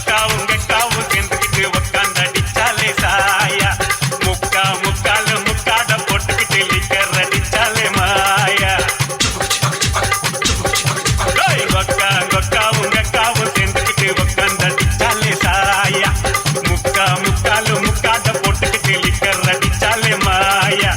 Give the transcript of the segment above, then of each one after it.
கொக்காவும் கெக்காவும் சேர்ந்துக்கிட்டு உக்காந்தடிச்சாலே சாயா முக்கா முக்கால முக்காட போட்டுக்கிட்டு லிக்கர் அடிச்சாலே மாயா கொக்கா கொக்காவும் கெக்காவும் சேர்ந்துக்கிட்டு உக்காந்தடிச்சாலே சாயா முக்கா முக்கால முக்காட போட்டுக்கிட்டு லிக்கர் அடிச்சாலே மாயா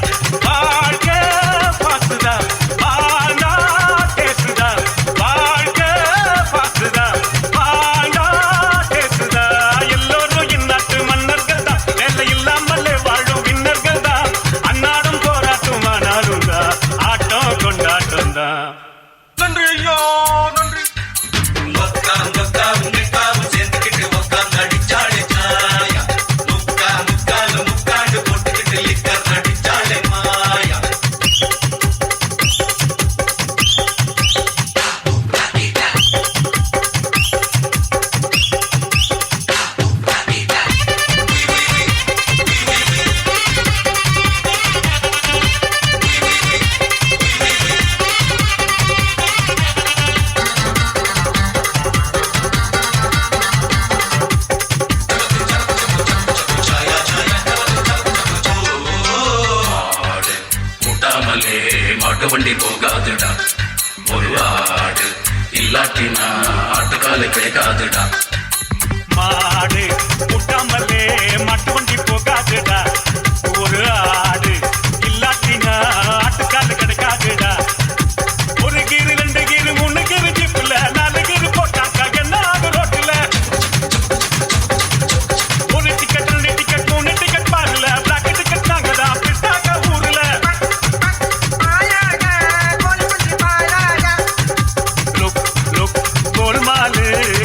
நன்றி ஐயா நன்றி. சேர்ந்துக்கிட்டு உக்காந்து அடிச்சாலே சாயா முக்கா முக்கால முக்காடு போட்டுக்கிட்டு லிக்கர் அடிச்சாலே மாயா மாட்டு வண்டி போகாதுடா ஒரு ஆடு இல்லாட்டினா ஆட்டுக்கால கிடைக்காதுடா மாடு முட்டாமலே மாட்டு வண்டி போகாதுடா ஒரு ஆடு இல்லாட்டினா ஆட்டுக்கால கிடைக்காதுடா ஒரு கீரு ரெண்டு கீரு மூணு கீரு ஜிப்புல நாலு கீரு போட்டாக்கா என்ன ஆகும் ரோட்டுல ஒரு டிக்கெட் ரெண்டு டிக்கெட் மூணு டிக்கெட் பாருல பிளாக் டிக்கெட் நாங்கதான் பிட்டாக்க ஊர்ல கோல்மாலு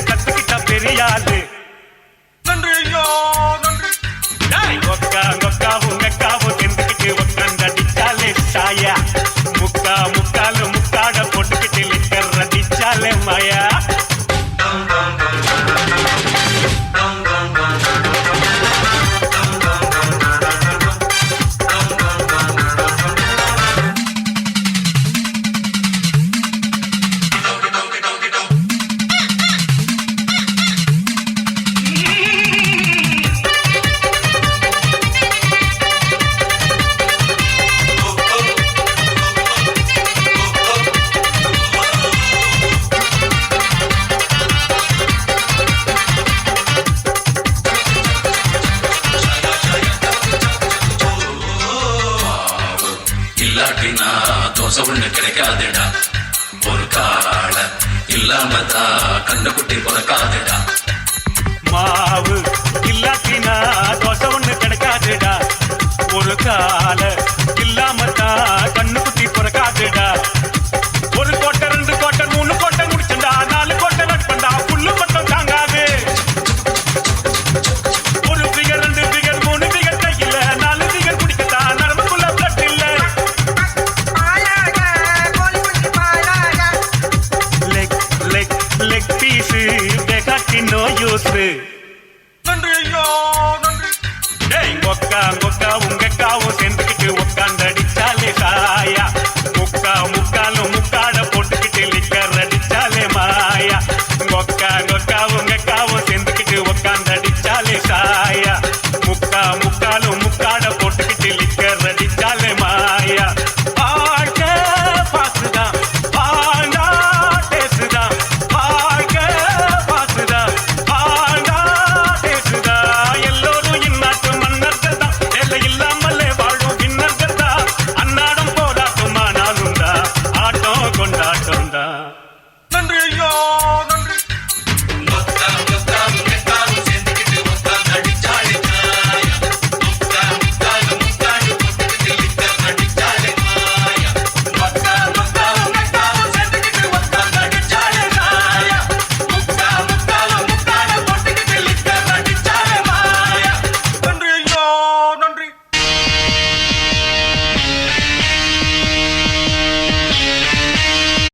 கத்துக்கிட்ட பெரியாளு நன்றி ஐயா நன்றி. கொக்கா கொக்காவும் மெக்காவும் சேர்ந்துக்கிட்டு உக்காந்தடிச்சாலே சாயா முக்கா முக்கால முக்காட போட்டுக்கிட்டு லிக்கர் அடிச்சாலே மாயா இல்லாட்டினா தோசை ஒண்ணு கிடைக்காதுடா ஒரு கால இல்லாமதான் கண்ணுக்குட்டி பிறக்காதுடா மாவு இல்லாட்டினா தோசை ஒண்ணு கிடைக்காதுடா ஒரு கால இல்லாமத்தான் கண்ணுக்குட்டி பிறக்காதுடா ஒரு கோட்டை ரெண்டு கோட்டை மூணு கோட்டை முடிச்சுண்டா நாலு கோட்டை நட்பண்டா புல்லு மட்டும் தாங்காது ஒரு பிகர் ரெண்டு பிகர் மூணு பிகர் கையில நாலு பிகர் குடிக்கத்தா நரம்புக்குள்ள பிளட் இல்ல leg leg leg piece no use